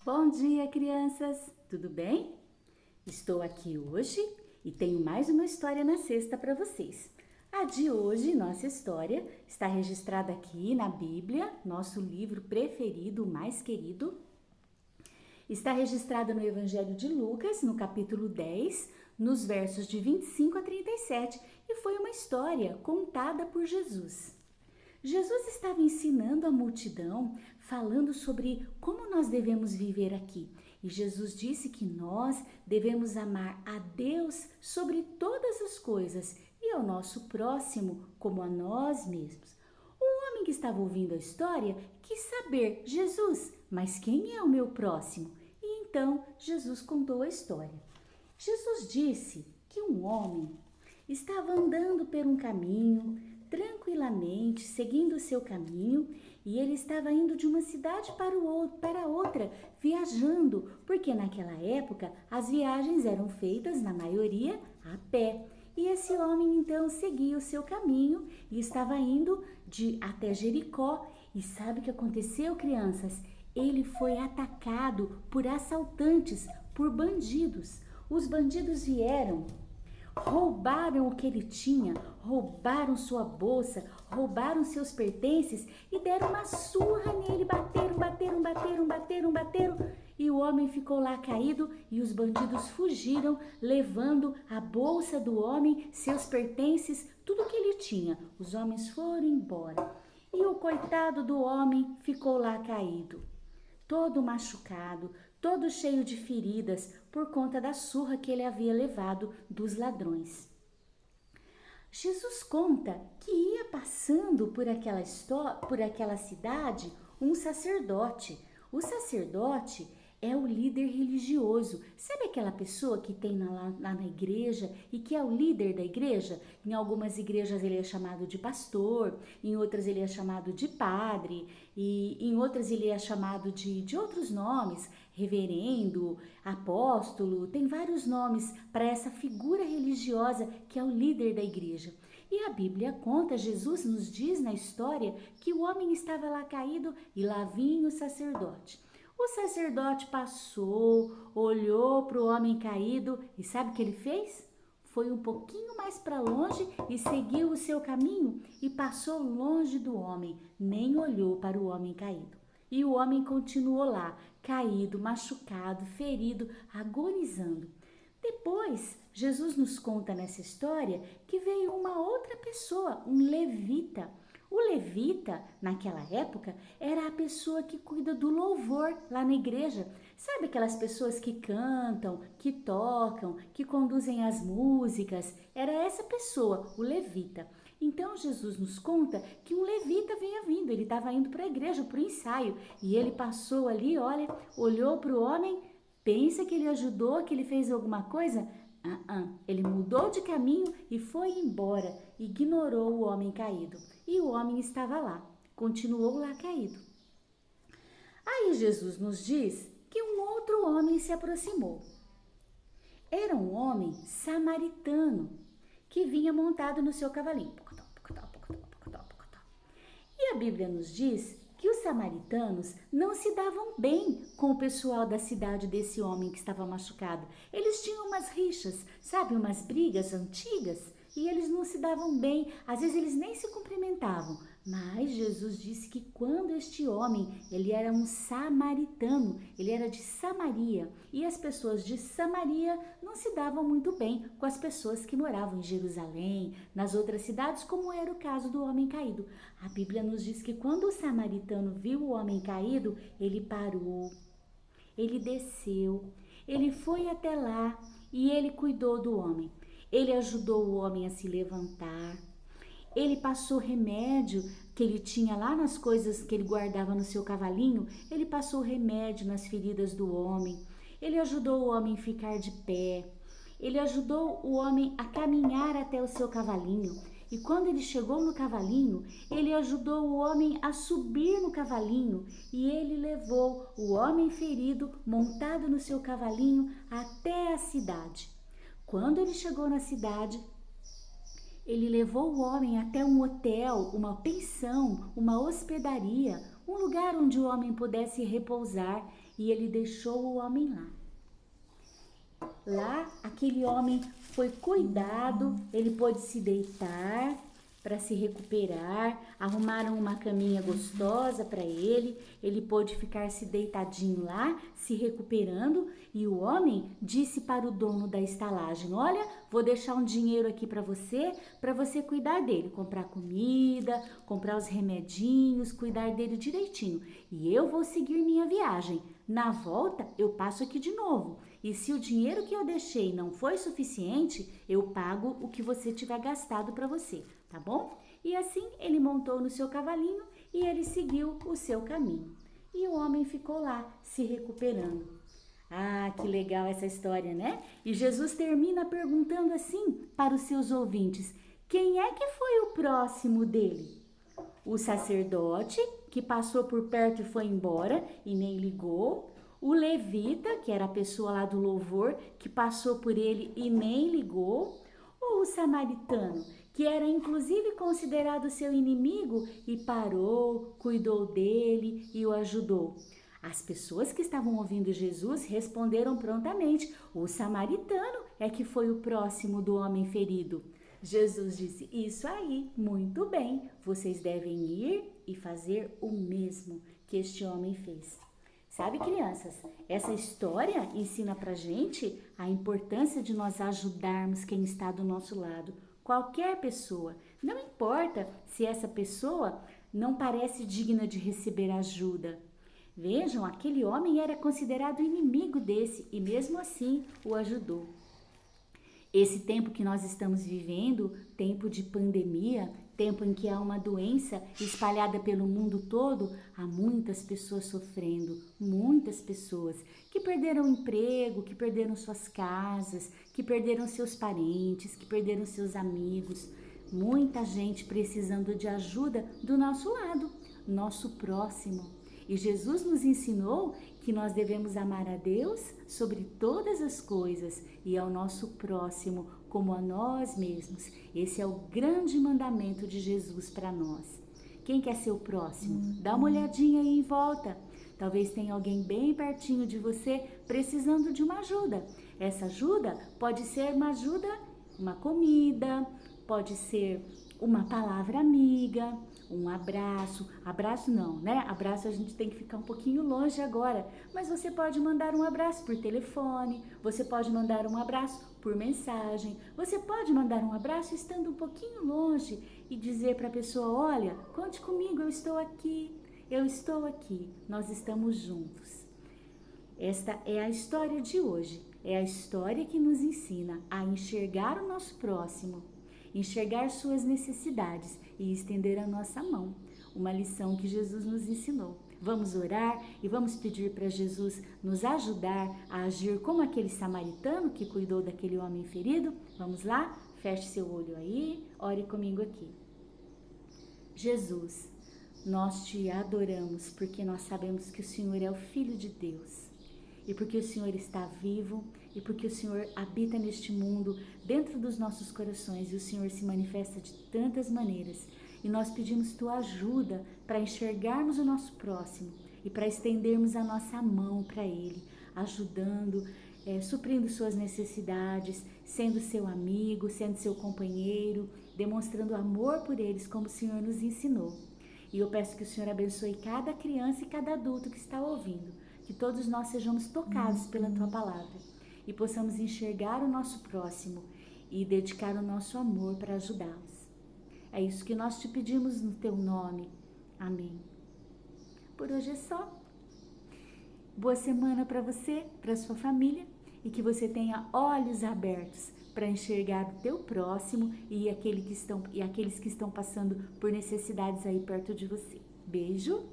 Bom dia, crianças! Tudo bem? Estou aqui hoje e tenho mais uma história na sexta para vocês. A de hoje, nossa história, está registrada aqui na Bíblia, nosso livro preferido, mais querido. Está registrada no Evangelho de Lucas, no capítulo 10, nos versos de 25 a 37, e foi uma história contada por Jesus. Jesus estava ensinando a multidão, falando sobre como nós devemos viver aqui. E Jesus disse que nós devemos amar a Deus sobre todas as coisas e ao nosso próximo como a nós mesmos. O homem que estava ouvindo a história quis saber: Jesus, mas quem é o meu próximo? E então Jesus contou a história. Jesus disse que um homem estava andando por um caminho, tranquilamente, seguindo o seu caminho, e ele estava indo de uma cidade para outra, viajando, porque naquela época as viagens eram feitas, na maioria, a pé. E esse homem então seguia o seu caminho e estava indo até Jericó. E sabe o que aconteceu, crianças? Ele foi atacado por assaltantes, por bandidos. Os bandidos vieram, roubaram o que ele tinha, roubaram sua bolsa, roubaram seus pertences e deram uma surra nele, bateram. E o homem ficou lá caído e os bandidos fugiram, levando a bolsa do homem, seus pertences, tudo que ele tinha. Os homens foram embora e o coitado do homem ficou lá caído, todo machucado, todo cheio de feridas por conta da surra que ele havia levado dos ladrões. Jesus conta que ia passando por aquela cidade um sacerdote. O sacerdote é o líder religioso. Sabe aquela pessoa que tem lá na igreja e que é o líder da igreja? Em algumas igrejas ele é chamado de pastor, em outras ele é chamado de padre, e em outras ele é chamado de outros nomes, reverendo, apóstolo, tem vários nomes para essa figura religiosa que é o líder da igreja. E a Bíblia conta, Jesus nos diz na história que o homem estava lá caído e lá vinha o sacerdote. O sacerdote passou, olhou para o homem caído e sabe o que ele fez? Foi um pouquinho mais para longe e seguiu o seu caminho e passou longe do homem, nem olhou para o homem caído. E o homem continuou lá, caído, machucado, ferido, agonizando. Depois, Jesus nos conta nessa história que veio uma outra pessoa, um levita. O levita, naquela época, era a pessoa que cuida do louvor lá na igreja. Sabe aquelas pessoas que cantam, que tocam, que conduzem as músicas? Era essa pessoa, o levita. Então Jesus nos conta que um levita vinha vindo, ele estava indo para a igreja, para o ensaio, e ele passou ali, olha, olhou para o homem, pensa que ele ajudou, que ele fez alguma coisa? Ele mudou de caminho e foi embora, ignorou o homem caído. E o homem estava lá, continuou lá caído. Aí Jesus nos diz que um outro homem se aproximou. Era um homem samaritano que vinha montado no seu cavalinho. E a Bíblia nos diz que os samaritanos não se davam bem com o pessoal da cidade desse homem que estava machucado. Eles tinham umas rixas, sabe, umas brigas antigas, e eles não se davam bem, às vezes eles nem se cumprimentavam. Mas Jesus disse que quando este homem, ele era um samaritano, ele era de Samaria, e as pessoas de Samaria não se davam muito bem com as pessoas que moravam em Jerusalém, nas outras cidades, como era o caso do homem caído. A Bíblia nos diz que quando o samaritano viu o homem caído, ele parou, ele desceu, ele foi até lá e ele cuidou do homem. Ele ajudou o homem a se levantar. Ele passou remédio que ele tinha lá nas coisas que ele guardava no seu cavalinho. Ele passou remédio nas feridas do homem. Ele ajudou o homem a ficar de pé. Ele ajudou o homem a caminhar até o seu cavalinho. E quando ele chegou no cavalinho, ele ajudou o homem a subir no cavalinho. E ele levou o homem ferido, montado no seu cavalinho, até a cidade. Quando ele chegou na cidade, ele levou o homem até um hotel, uma pensão, uma hospedaria, um lugar onde o homem pudesse repousar. e ele deixou o homem lá. Lá, aquele homem foi cuidado, ele pôde se deitar para se recuperar, arrumaram uma caminha gostosa para ele pôde ficar se deitadinho lá, se recuperando, e o homem disse para o dono da estalagem: olha, vou deixar um dinheiro aqui para você cuidar dele, comprar comida, comprar os remedinhos, cuidar dele direitinho, e eu vou seguir minha viagem. Na volta, eu passo aqui de novo. E se o dinheiro que eu deixei não foi suficiente, eu pago o que você tiver gastado para você, tá bom? E assim ele montou no seu cavalinho e ele seguiu o seu caminho. E o homem ficou lá, se recuperando. Ah, que legal essa história, né? E Jesus termina perguntando assim para os seus ouvintes: quem é que foi o próximo dele? O sacerdote, que passou por perto e foi embora e nem ligou. O levita, que era a pessoa lá do louvor, que passou por ele e nem ligou. Ou o samaritano, que era inclusive considerado seu inimigo e parou, cuidou dele e o ajudou. As pessoas que estavam ouvindo Jesus responderam prontamente: o samaritano é que foi o próximo do homem ferido. Jesus disse: isso aí, muito bem, vocês devem ir e fazer o mesmo que este homem fez. Sabe, crianças, essa história ensina pra gente a importância de nós ajudarmos quem está do nosso lado, qualquer pessoa. Não importa se essa pessoa não parece digna de receber ajuda. Vejam, aquele homem era considerado inimigo desse e mesmo assim o ajudou. Esse tempo que nós estamos vivendo, tempo de pandemia, tempo em que há uma doença espalhada pelo mundo todo, há muitas pessoas sofrendo, muitas pessoas que perderam emprego, que perderam suas casas, que perderam seus parentes, que perderam seus amigos. Muita gente precisando de ajuda do nosso lado, nosso próximo. E Jesus nos ensinou que nós devemos amar a Deus sobre todas as coisas e ao nosso próximo como a nós mesmos. Esse é o grande mandamento de Jesus para nós. Quem quer ser o próximo? Dá uma olhadinha aí em volta. Talvez tenha alguém bem pertinho de você precisando de uma ajuda. Essa ajuda pode ser uma ajuda, uma comida, pode ser uma palavra amiga, um abraço. Abraço não, né? Abraço a gente tem que ficar um pouquinho longe agora, mas você pode mandar um abraço por telefone, você pode mandar um abraço por mensagem, você pode mandar um abraço estando um pouquinho longe e dizer para a pessoa: olha, conte comigo, eu estou aqui, nós estamos juntos. Esta é a história de hoje, é a história que nos ensina a enxergar o nosso próximo, enxergar suas necessidades e estender a nossa mão. Uma lição que Jesus nos ensinou. Vamos orar e vamos pedir para Jesus nos ajudar a agir como aquele samaritano que cuidou daquele homem ferido? Vamos lá? Feche seu olho aí, ore comigo aqui. Jesus, nós te adoramos porque nós sabemos que o Senhor é o Filho de Deus. E porque o Senhor está vivo, e porque o Senhor habita neste mundo, dentro dos nossos corações, e o Senhor se manifesta de tantas maneiras. E nós pedimos tua ajuda para enxergarmos o nosso próximo e para estendermos a nossa mão para ele, ajudando, suprindo suas necessidades, sendo seu amigo, sendo seu companheiro, demonstrando amor por eles, como o Senhor nos ensinou. E eu peço que o Senhor abençoe cada criança e cada adulto que está ouvindo, que todos nós sejamos tocados pela tua palavra e possamos enxergar o nosso próximo e dedicar o nosso amor para ajudá-los. É isso que nós te pedimos no teu nome. Amém. Por hoje é só. Boa semana para você, para sua família, e que você tenha olhos abertos para enxergar o teu próximo e aqueles que estão passando por necessidades aí perto de você. Beijo.